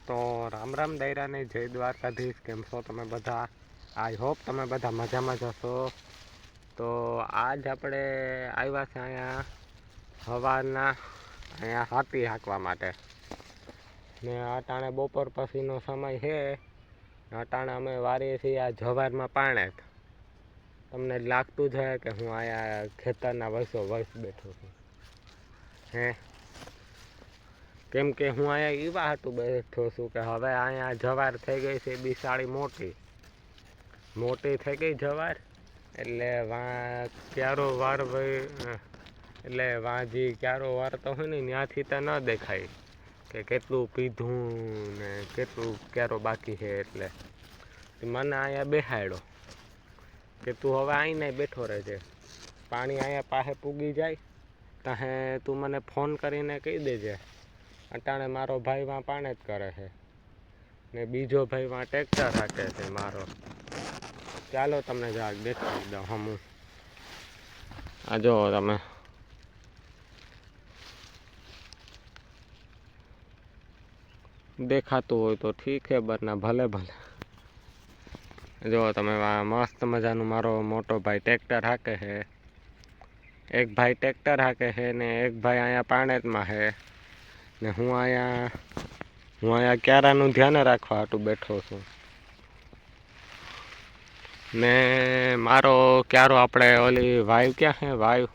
તો રામ રામ દાયરાને જય દ્વારકાધીશ. કેમ છો તમે બધા? આઈ હોપ તમે બધા મજામાં જ હશો. તો આજ આપણે આવ્યા છે અહીંયા સવારના અહીંયા હાથી હાંકવા માટે ને અટાણે બપોર પછીનો સમય છે. અટાણે અમે વારીએ છીએ આ જવારમાં પાણે. તમને લાગતું છે કે હું અહીંયા ખેતરના વર્ષો બેઠો છું હે, કેમ કે હું અહીંયા એવા હાટું બેઠો છું કે હવે અહીંયા જવાર થઈ ગઈ છે બિસાડી મોટી થઈ ગઈ જવાર, એટલે વાં ક્યારો વાર એટલે વાં જે ક્યારો વારતો હોય ને ત્યાંથી તો ન દેખાય કે કેટલું પીધું ને કેટલું ક્યારો બાકી છે. એટલે મને અહીંયા બેહાડ્યો કે તું હવે આવીને બેઠો રહેજે, પાણી અહીંયા પાસે પૂગી જાય ત્યાં તું મને ફોન કરીને કહી દેજે. અટાણે મારો ભાઈ વાં પાણે જ કરે છે ને બીજો ભાઈ વાં ટ્રેક્ટર હાકે છે મારો. ચાલો તમને જરાક દેખાડી દઉં. હમું આ જો તમે દેખાતું હોય તો ઠીક છે, બરના ભલે જો તમે મસ્ત મજાનું મારો મોટો ભાઈ ટ્રેક્ટર હાકે છે. એક ભાઈ ટ્રેક્ટર હાકે છે ને એક ભાઈ અહીંયા પાણેતમાં છે ને હું અહીંયા ક્યારાનું ધ્યાન રાખવા હાટું બેઠો છું. ને મારો ક્યારો આપણે ઓલી વાયુ ક્યાં છે, વાયુ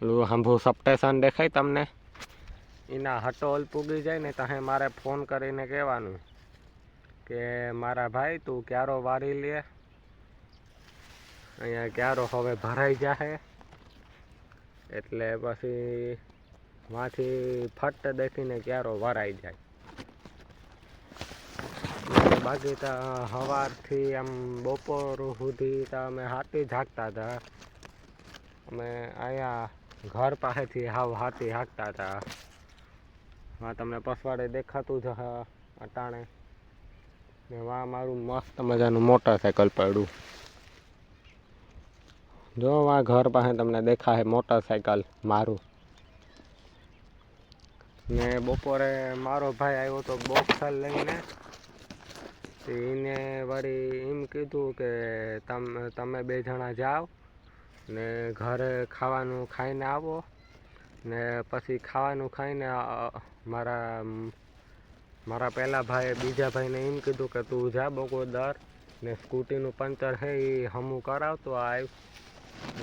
ઓલું હાંભું સબસ્ટેશન દેખાય તમને, એના હટોલ પૂગી જાય ને ત્યાં મારે ફોન કરીને કહેવાનું કે મારા ભાઈ તું ક્યારો વારી લે, અહીંયા ક્યારો હવે ભરાઈ જશે. એટલે પછી માંથી ફટ દેખીને ક્યારો વરાઈ જાય. બાકી તો સવારથી આમ બપોર સુધી તો અમે હાથી જ હાંકતા હતા. અમે અહીંયા ઘર પાસેથી હાથી હાંકતા હતા. હા તમને પસવાડે દેખાતું જ અટાણે ને વાં મારું મસ્ત મજાનું મોટરસાઇકલ પડ્યું. જો વાં ઘર પાસે તમને દેખાય મોટરસાઇકલ મારું. ને બપોરે મારો ભાઈ આવ્યો તો બોક્સર લઈને, એને વળી એમ કીધું કે તમે બે જણા જાઓ ને ઘરે ખાવાનું ખાઈને આવો ને પછી ખાવાનું ખાઈને મારા પહેલા ભાઈએ બીજા ભાઈને એમ કીધું કે તું જા બગોદર ને સ્કૂટીનું પંચર છે એ હમું કરાવતો આવ.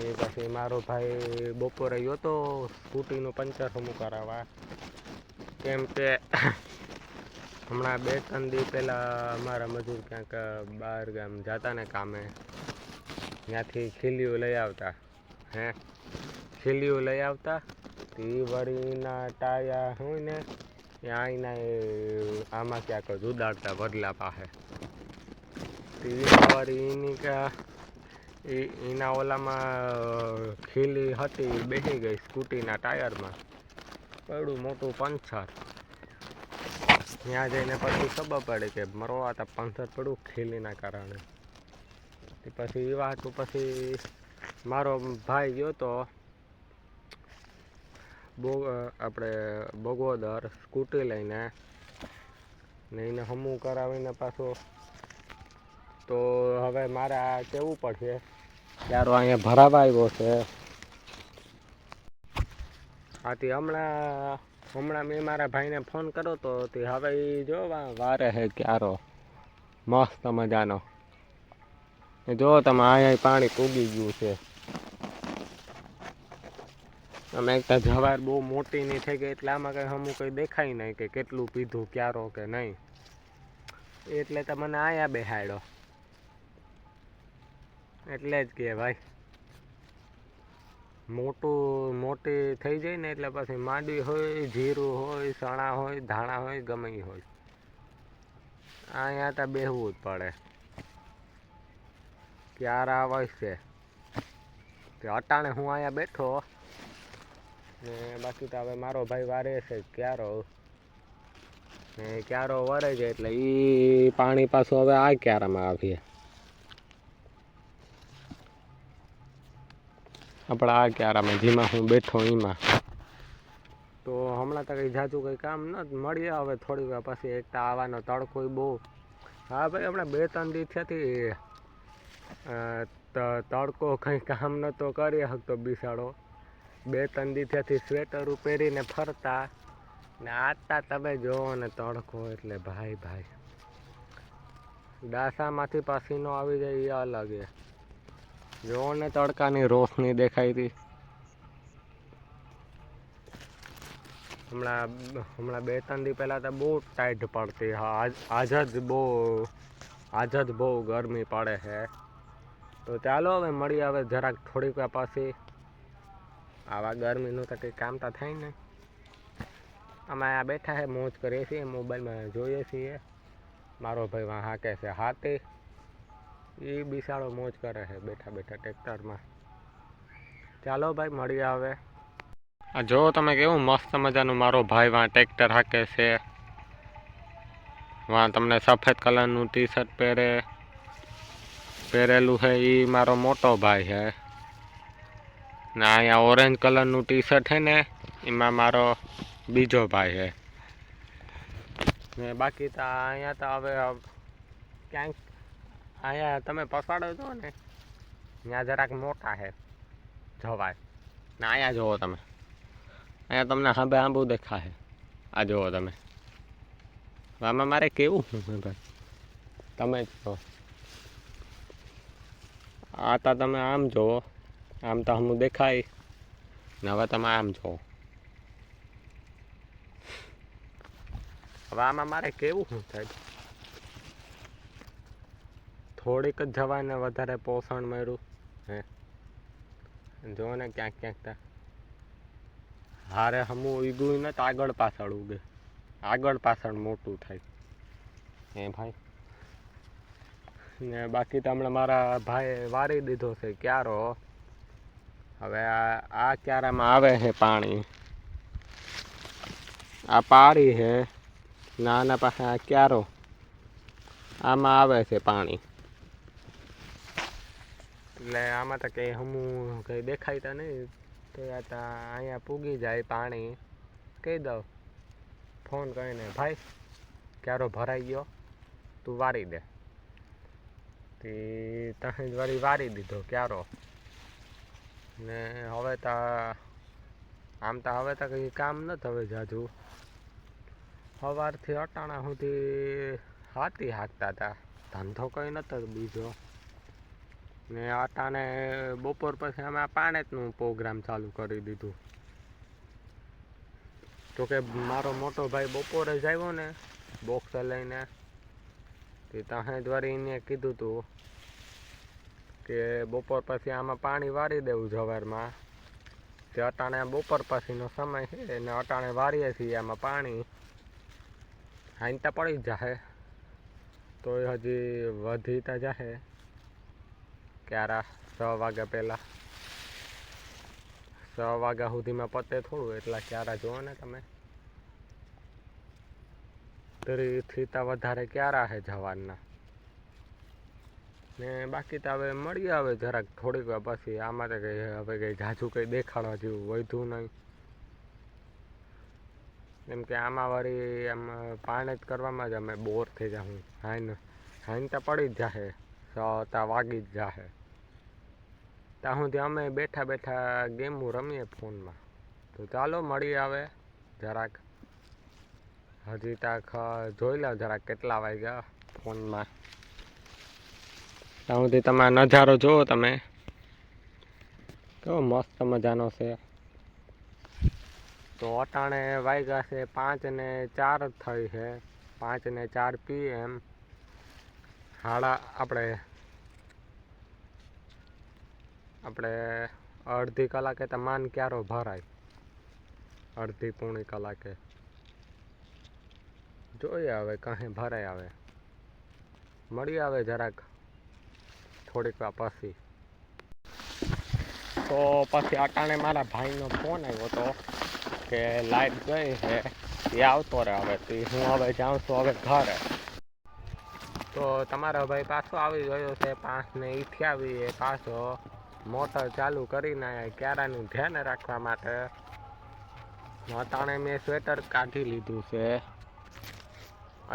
એ પછી મારો ભાઈ બપોરે ગયો તો સ્કૂટીનું પંચર હમું કરાવવા, કેમ કે હમણાં 2-3 દી પહેલાં અમારા મજૂર ક્યાંક બહાર ગામ જતા ને કામે, ત્યાંથી ખીલીઓ લઈ આવતા એ વળીના ટાયા હોય ને ત્યાં આમાં ક્યાંક જ ઉડાડતા વડલા પાસે. વળી એના ઓલામાં ખીલી હતી બેસી ગઈ સ્કૂટીના ટાયરમાં, પડ્યું મોટું પંચર. ત્યાં જઈને પછી ખબર પડે કે મરવા હતા પંચર પડ્યું ખીલીના કારણે. પછી એવા હતું પછી મારો ભાઈ ગયો તો આપણે બગોદર સ્કૂટી લઈને ને એને હમું કરાવીને પાછું. તો હવે મારે આ કહેવું પડશે ક્યારો અહીંયા ભરાવા આવ્યો છે. આથી હમણાં મેં મારા ભાઈને ફોન કર્યો તો હવે એ જો વારે છે ક્યારો મસ્ત મજાનો. જો તમે અહીંયા પાણી પૂગી ગયું છે. અમે એક તો જવાર બહુ મોટી નહીં થઈ ગઈ એટલે આમાં કંઈ દેખાય નહીં કે કેટલું પીધું ક્યારો કે નહીં, એટલે તો મને અહીંયા બેહાડ્યો. એટલે જ કે ભાઈ મોટી થઈ જાય ને એટલે પછી માંડવી હોય, જીરું હોય, ચણા હોય, ધાણા હોય, ગમે એ હોય, અહીંયા તો બેહવું જ પડે. ક્યારા આવશે કે અટાણે હું અહીંયા બેઠો ને બાકી તો હવે મારો ભાઈ વારે છે ક્યારો ને ક્યારો વરે છે એટલે એ પાણી પાછું હવે આ ક્યારામાં આવીએ. આપણા આ ક્યારામાં જેમાં હું બેઠો એમાં તો હમણાં તો કંઈ જાજુ કંઈ કામ ન મળીએ હવે થોડી વાર પછી એક તો આવવાનો તડકો બહુ. હા ભાઈ હમણાં 2-3 દિવસથી તડકો કંઈ કામ નહોતો કરી શકતો બિસાડો. 2-3 દિવસથી સ્વેટર પહેરીને ફરતા ને આજતા તમે જોવો ને તડકો એટલે ભાઈ ભાઈ ડાસામાંથી પસીનો આવી જાય એ અલગ છે. જોવો ને તડકાની રોશની દેખાઈ હતી. હમણાં 2-3 દિવસ પહેલાં તો બહુ ટાઈટ પડતી. હા આજ જ બહુ ગરમી પડે છે. તો ચાલો હવે મળીએ હવે જરાક થોડીક વાર પછી. આવા ગરમીનું તો કંઈ કામ તો થાય ને. અમે આ બેઠા છે મોજ કરીએ છીએ, મોબાઈલમાં જોઈએ છીએ. મારો ભાઈ વાં હાકે છે હાથી. એ બિસાડો મોજ કરે છે બેઠા બેઠા ટ્રેક્ટરમાં. ચાલો ભાઈ મળીએ હવે. આ જો તમે કેવું મસ્ત મજાનું મારો ભાઈ વાં ટ્રેક્ટર હાકે છે. વાં તમને સફેદ કલરનું ટી શર્ટ પહેરેલું છે એ મારો મોટો ભાઈ છે. ને અહીંયા ઓરેન્જ કલરનું ટી શર્ટ છે ને એમાં મારો બીજો ભાઈ છે. ને બાકી તો અહીંયા તો હવે ક્યાંક અહીંયા તમે પસાડો છો ને ત્યાં જરાક મોટા છે જવાય. ને અહીંયા જુઓ તમે, અહીંયા તમને હાંભે આંબુ દેખાશે. આ જુઓ તમે. આમાં મારે કેવું શું ભાઈ તમે જ કહો. આ તો તમે આમ જુઓ, આમ તો હું દેખાય ને હવે તમે આમ જુઓ. હવે આમાં મારે કેવું શું થાય. થોડીક જ જવાને વધારે પોષણ મળ્યું હે. જો ને ક્યાંક ક્યાંક તા હારે હમું ઉગ્યું ને તો આગળ પાછળ ઉગે, આગળ પાછળ મોટું થાય એ ભાઈ. ને બાકી તો હમણાં મારા ભાઈ વારી દીધો છે ક્યારો. હવે આ ક્યારામાં આવે છે પાણી. આ પારી છે નાના પાસે આ ક્યારો, આમાં આવે છે પાણી. એટલે આમાં તો કંઈ હમું કંઈ દેખાયતા નહીં. તો અહીંયા પૂગી જાય પાણી. કહી દઉં ફોન કરીને, ભાઈ ક્યારો ભરાઈ ગયો તું વારી દે. તે તમે જ વળી વારી દીધો ક્યારો. ને હવે તો આમ તો હવે તો કંઈ કામ નથી હવે જાજુ. સવારથી અટાણા સુધી હાથી હાંકતા હતા, ધંધો કંઈ નહોતો બીજો. ને અટાણે બપોર પછી અમે પાણીનું પ્રોગ્રામ ચાલુ કરી દીધું. તો કે મારો મોટો ભાઈ બપોરે જ આવ્યો ને બોક્સ લઈને, તે ત્યાં જ વળી એને કીધું હતું કે બપોર પછી આમાં પાણી વારી દેવું જવારમાં. તે અટાણે બપોર પછીનો સમય છે ને અટાણે વારીએ છીએ આમાં પાણી. હાંતા પડી જ જાહે તો હજી વધી તો જાહે ક્યારા 6 વાગ્યા પહેલાં. 6 વાગ્યા સુધીમાં પતે થોડું. એટલા ક્યારા જુઓ ને તમે. 3થી તો વધારે ક્યારા છે જવારના. ને બાકી તો હવે મળીએ હવે જરાક થોડીક વાર પછી. આમાં તો કંઈ હવે કંઈ ઝાઝું કંઈ દેખાડવા જેવું વધ્યું નહીં. કેમ કે આમાં વળી આમ પાણી જ કરવામાં જ અમે બોર થઈ જાઉં. હાઈન તો પડી જ જાહે, 6 વાગી જ જાહે. ત્યાં સુધી અમે બેઠા બેઠા ગેમો રમીએ ફોનમાં. તો ચાલો મળીએ હવે જરાક. હજી તક જોઈ લો જરાક કેટલા વાગ્યા ફોનમાં. ત્યાં સુધી તમે નજારો જુઓ તમે કેવો મસ્ત મજાનો છે. તો અટાણે વાગ્યા છે 5:04 થઈ છે. 5:04 PM. આપણે અડધી કલાકે તો માન ક્યારો ભરાય, અડધી પોણી કલાકે. જોઈએ હવે કાંઈ ભરાય આવે. મળી આવે જરાક થોડીક વાર પછી. તો પછી અટાણે મારા ભાઈનો ફોન આવ્યો હતો કે લાઈટ ગઈ છે એ આવતો રહે હવે. તો હું હવે જાઉં છું હવે ઘરે. તો તમારો ભાઈ પાછો આવી ગયો છે 5:28 પાછો મોટર ચાલુ કરીને ક્યારાનું ધ્યાન રાખવા માટે. અટાણે મેં સ્વેટર કાઢી લીધું છે.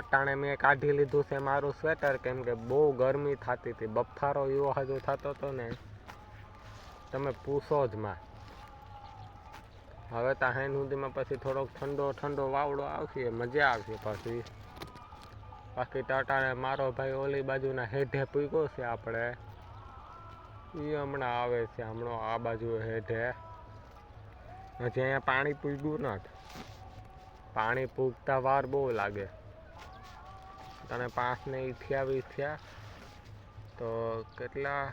અટાણે મેં કાઢી લીધું છે મારું સ્વેટર, કેમ કે બહુ ગરમી થતી હતી. બફારો એવો હજુ થતો હતો ને તમે પૂછો જ માં. હવે તો હાઈન સુધીમાં પછી થોડોક ઠંડો ઠંડો વાવડો આવશે, મજા આવશે. પછી બાકી તો અટાણે મારો ભાઈ ઓલી બાજુના હેઠે પૂગ્યો છે આપણે, એ હમણાં આવે છે. હમણાં આ બાજુ હેઠે હજી અહીંયા પાણી પૂગ્યું નથી. પાણી પૂગતા વાર બહુ લાગે. તને 5 ને 28 થયા તો કેટલા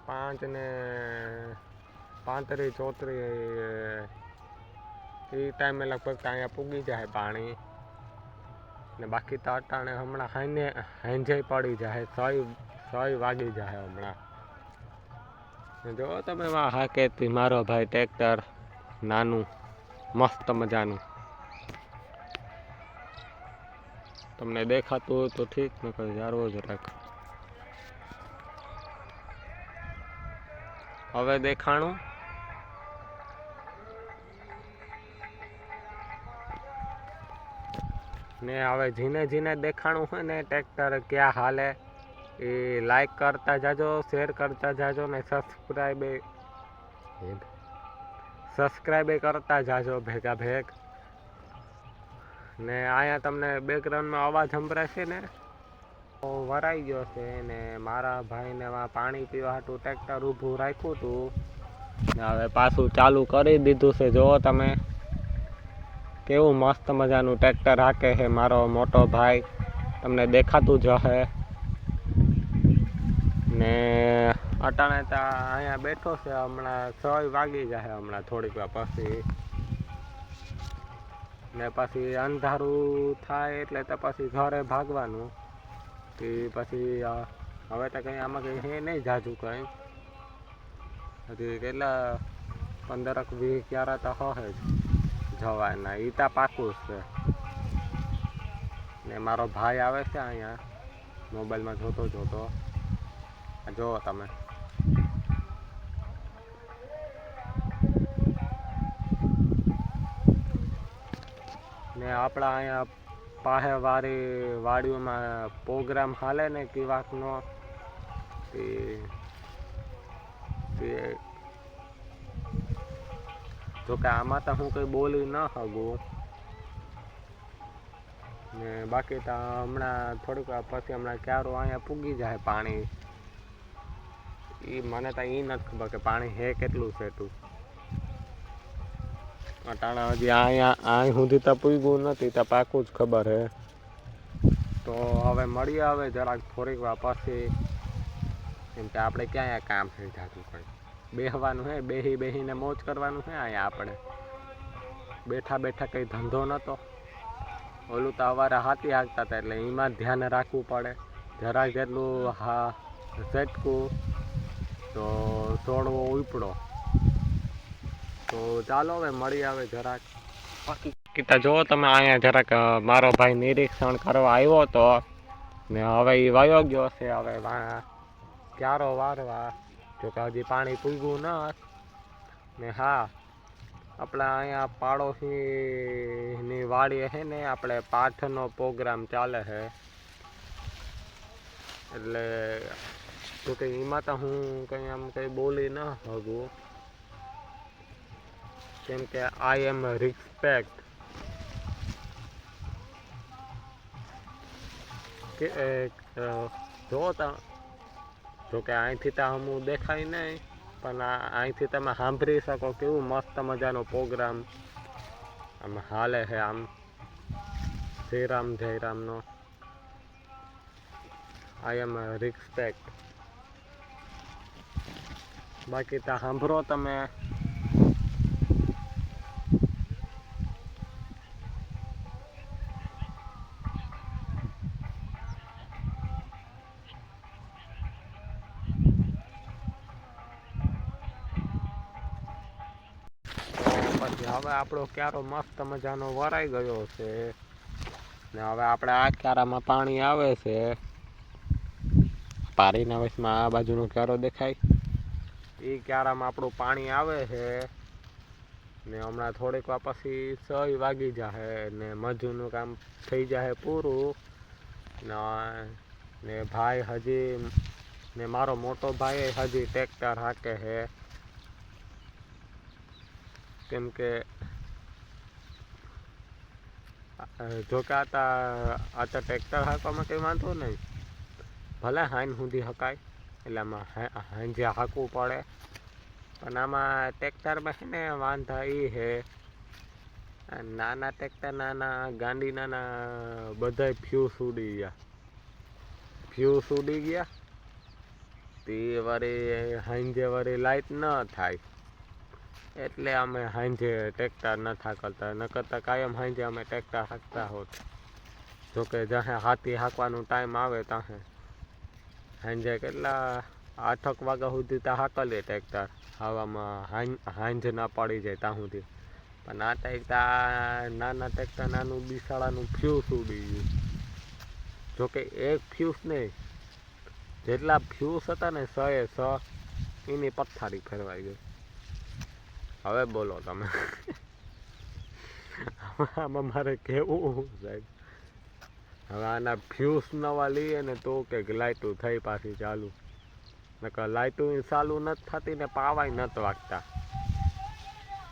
5 ને 35 34 એ ટાઈમે લગભગ અહીંયા પૂગી જાય પાણી. ને બાકી તો અટાણે હમણાં હાંજે પડી જાય, 6 વાગી જાય હમણાં. જો તમે હાકેથી મારો ભાઈ ટ્રેક્ટર નાનું મસ્ત મજાનું. તમને દેખાતું હોય તો ઠીક, નકર જાળવો જરાક. હવે દેખાણું. ને હવે જીને જીને દેખાણું હોય ને ટ્રેક્ટર ક્યાં હાલે એ લાઈક કરતા જાજો, શેર કરતા જાજો ને સબસ્ક્રાઈબ કરતા જાજો ભેગા ભેગ. ને અહીંયા તમને બેકગ્રાઉન્ડમાં અવાજ સંભળાશે ને, વરાઈ ગયો છે. ને મારા ભાઈને પાણી પીવા હાટું ટ્રેક્ટર ઊભું રાખ્યું હતું, ને હવે પાછું ચાલુ કરી દીધું છે. જુઓ તમે કેવું મસ્ત મજાનું ટ્રેક્ટર હાકે છે મારો મોટો ભાઈ, તમને દેખાતું જ હશે. ને અટાણે તો અહીંયા બેઠો છે. હમણાં 6 વાગી જાય હમણાં થોડીક વાર પછી. ને પછી અંધારું થાય એટલે તો પછી ઘરે ભાગવાનું. તે પછી હવે તો કંઈ આમાં કંઈ હે નહીં જાજુ કંઈ. હજી કેટલા 15-20 ક્યારા તો હશે જ જવાના, એ તો પાકું છે. ને મારો ભાઈ આવે છે અહીંયા મોબાઈલમાં જોતો જોતો. જુઓ તમે. ને આપણા અહીંયા પાસે વાડીઓમાં પ્રોગ્રામ હાલે ને કિવાકનો, તે જોકે આમાં તો હું કંઈ બોલી ન શકું. ને બાકી તો હમણાં થોડીક વાર પછી હમણાં ક્યારો અહીંયા પૂગી જાય પાણી. એ મને તો એ નથી ખબર કે પાણી હે કેટલું છે તું. અટાણા હજી અહીં સુધી તો પૂગ્યું નથી, તો પાકું જ ખબર હે. તો હવે મળીએ હવે જરાક થોડીક વાર પછી, કેમ કે આપણે ક્યાં કામ થઈ જતું કંઈ. બેસવાનું હે, બેસીને મોજ કરવાનું છે અહીંયા. આપણે બેઠા બેઠા કંઈ ધંધો નહોતો. ઓલું તો અવારે હાથી હાંકતા હતા એટલે એમાં ધ્યાન રાખવું પડે. જરાક જેટલું ઝટકું તો છોડવો ઉપડો. તો ચાલો હવે મળી આવે જરાક. બાકી તો જો તમે અહીંયા જરાક મારો ભાઈ નિરીક્ષણ કરવા આવ્યો હતો, ને હવે એ વયો ગયો છે. હવે ક્યારો વારવા, જોકે હજી પાણી પૂગ્યું ન. ને હા, આપણા અહીંયા પાડોશીની વાડી છે ને, આપણે પાઠનો પ્રોગ્રામ ચાલે છે. એટલે જોકે એમાં તો હું કંઈ બોલી ન શકું, કેમ કે આઈ એમ રિસ્પેક્ટ કે જોકે અહીંથી તો હું દેખાય નહીં, પણ અહીંથી તમે સાંભળી શકો કેવું મસ્ત મજાનો પ્રોગ્રામ આમ હાલે છે. આમ શ્રીરામ જયરામનો આઈ એમ રિસ્પેક્ટ. બાકી તો સાંભળો તમે. હવે આપણો ક્યારો મસ્ત મજાનો વરાઈ ગયો છે. ને હવે આપણે આ ક્યારામાં પાણી આવે છે. પારીના વચમાં આ બાજુનો ક્યારો દેખાય, એ ક્યારામાં આપણું પાણી આવે છે ને હમણાં થોડીક વાર પછી 6 વાગી જશે ને મજૂરનું કામ થઈ જશે પૂરું ને ભાઈ હજી ને મારો મોટો ભાઈ હજી ટ્રેક્ટર હાકે છે કેમ કે જોકે આ તો ટ્રેક્ટર હાંકવામાં કંઈ વાંધો નહીં, ભલે હાઈન સુધી હકાય એટલે આમાં હાંજે હાંકવું પડે, પણ આમાં ટ્રેક્ટરમાં છે ને વાંધા એ છે નાના ટ્રેક્ટર નાના ગાંડી નાના બધાય ફ્યુઝ ઉડી ગયા તે વળી હાંજે વળી લાઇટ ન થાય એટલે અમે હાંજે ટ્રેક્ટર નથી હાંકતા, ન કરતાં કાયમ હાંજે અમે ટ્રેક્ટર હાંકતા હોત. જોકે જ્યાં હાથી હાંકવાનો ટાઈમ આવે ત્યાં હાંજે કેટલા 8 વાગ્યા સુધી ત્યાં હાંકલીએ ટ્રેક્ટર, હવામાં હાંજ ના પડી જાય ત્યાં સુધી. પણ આ ટ્રેક્ટર નાના ટ્રેક્ટર નાનું બિસાડાનું ફ્યુઝ ઉડી ગયું. જોકે એક ફ્યુઝ નહીં, જેટલા ફ્યુઝ હતા ને 100 એની પથારી ફેરવાઈ ગઈ. હવે બોલો તમે આમાં મારે કેવું સાહેબ? હવે આના ફ્યુઝ નવા લઈએ ને તો કે લાઇટું થઈ પાછી ચાલુ, નકર લાઇટું ચાલુ નથી થતી ને પાવાય નથી વાગતા.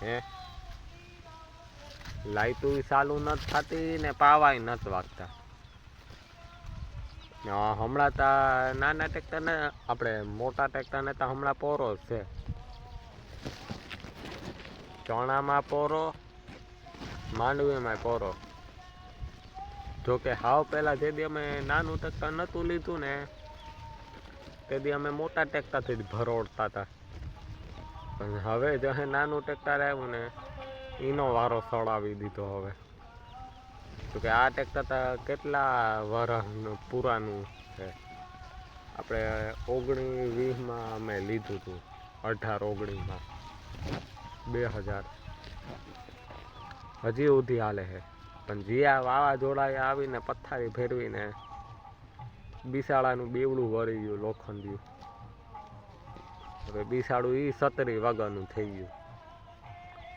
હે લાઇટું ચાલુ નથી થતી ને પાવાય નથી વાગતા. હમણાં તો નાના ટ્રેક્ટરને આપણે મોટા ટ્રેક્ટરને તો હમણાં પોરો જ છે, ચણામાં પોરો, માંડવીમાં પોરો. જોકે હાવ પહેલાં જે દી અમે નાનું ટ્રેક્ટર નહોતું લીધું ને તે દી અમે મોટા ટ્રેક્ટરથી જ ભરોડતા હતા, પણ હવે જે નાનું ટ્રેક્ટર આવ્યું ને એનો વારો સળાવી દીધો. હવે જોકે આ ટ્રેક્ટર તો કેટલા વર્ષનું પુરાનું છે, આપણે 19-20માં અમે લીધું હતું, 18-19માં 2000 હજી સુધી હાલે છે. પણ જ્યાં વાવાઝોડાએ આવીને પથારી ફેરવીને બિસાડાનું બેવડું વળી ગયું લોખંડિયું. હવે બિસાડું એ 37 વાગ્યાનું થઈ ગયું.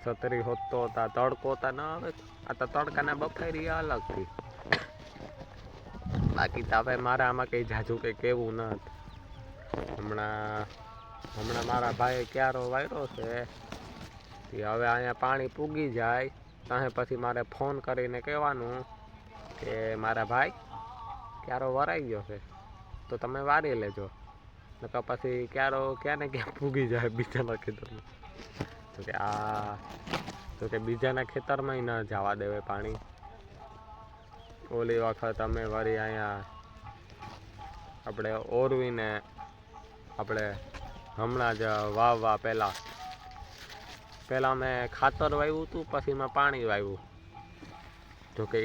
37 હોતો હતા તડકો હતા ના આવે, આ તો તડકાના બફારી અલગથી. બાકી તો હવે મારે આમાં કંઈ જાજુ કંઈ કહેવું નથી. હમણાં મારા ભાઈએ ક્યારો વાયરો છે, હવે અહીંયા પાણી પૂગી જાય ત્યાં પછી મારે ફોન કરીને કહેવાનું કે મારા ભાઈ ક્યારો વરાઈ ગયો છે તો તમે વારી લેજો, નકર પછી ક્યારો ક્યાં ને ક્યાં પૂગી જાય બીજાના ખેતરમાં. જોકે બીજાના ખેતરમાં ન જવા દેવે પાણી. ઓલી વખત અમે વળી અહીંયા આપણે ઓરવીને આપણે હમણાં જ વાવવા પહેલાં મેં ખાતર વાવ્યું હતું, પછી મેં પાણી વાવ્યું. જોકે એ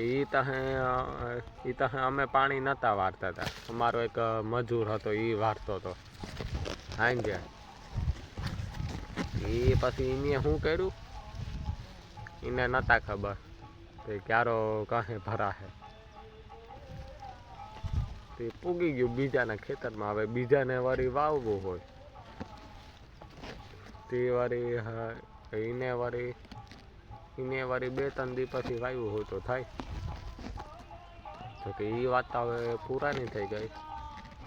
તહે અમે પાણી નહોતા વારતા હતા, અમારો એક મજૂર હતો એ વારતો હતો હાંજે. એ પછી એને શું કર્યું એને નહોતા ખબર કે ક્યારો કહે ભરાશે, તે પૂગી ગયું બીજાના ખેતરમાં. હવે બીજાને વળી વાવવું હોય તે વળી એને વળી 2-3 દી પછી વાવ્યું હોય તો થાય. જોકે એ વાત તો હવે પુરાની થઈ ગઈ.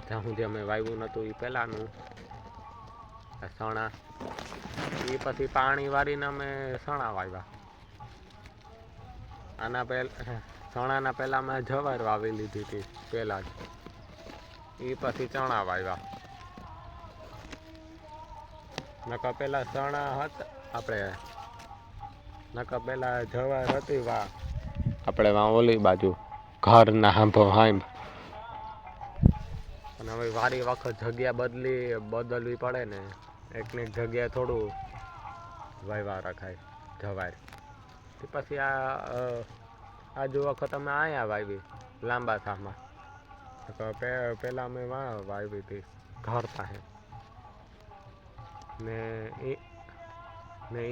જ્યાં સુધી અમે વાવ્યું નહોતું એ પહેલાંનું સણા, એ પછી પાણી વાળીને અમે સણા વાવ્યા. સણાના પહેલાં મેં જવાર વાવી લીધી હતી પહેલાં જ, એ પછી ચણા વાવ્યા. નકર પહેલાં ચણા હતા નકર પહેલાં જવાર હતી આપણે ઓલી બાજુ ઘરના હાંભો હાઈમ. અને હવે વારી વખત જગ્યા બદલવી પડે ને, એકની જગ્યાએ થોડું વાવ્યા રખાય જવાર. પછી આજુ વખત અમે અહીંયા વાવી લાંબા થામાં, પહેલાં અમે વાવી હતી ઘર પાસે ને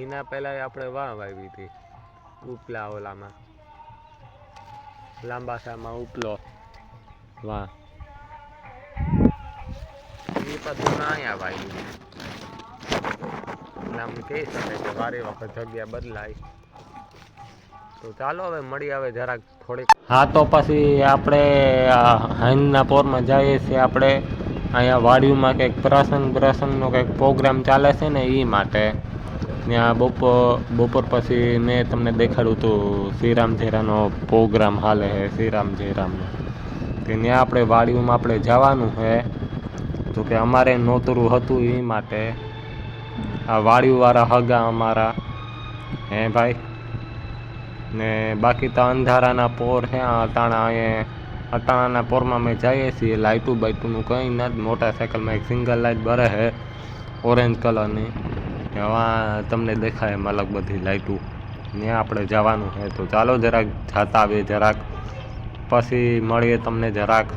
એના પહેલાં આપણે વાવી હતી ઉપલા ઓલામાં લાંબા થામાં ઉપલો એ પછી અહીંયા વાવી. એટલે આમ કહી શકાય કે વારે વખત જગ્યા બદલાય. તો ચાલો હવે મળી આવે જરાક થોડીક. હા તો પછી આપણે હાંજના પોરમાં જઈએ છીએ આપણે અહીંયા વાડીમાં કંઈક પ્રસંગનો કંઈક પ્રોગ્રામ ચાલે છે ને એ માટે. ત્યાં બપોર પછી મેં તમને દેખાડ્યું હતું શ્રીરામ ઝેરાનો પ્રોગ્રામ હાલે છે શ્રીરામ ઝેરામનો. કે ત્યાં આપણે વાડીમાં આપણે જવાનું છે. તો કે અમારે નોતરું હતું એ માટે આ વાડીવાળા હગા અમારા હે ભાઈ. ને બાકી તો અંધારાના પોર છે અટાણાના પોરમાં અમે જઈએ છીએ. લાઇટું બાઇટુંનું કંઈ નથી. મોટરસાઇકલમાં એક સિંગલ લાઇટ બરે છે ઓરેન્જ કલરની. હવે તમને દેખાય એમ અલગ બધી લાઇટું. ત્યાં આપણે જવાનું છે. તો ચાલો જરાક જાતા આવીએ જરાક પછી મળીએ તમને જરાક.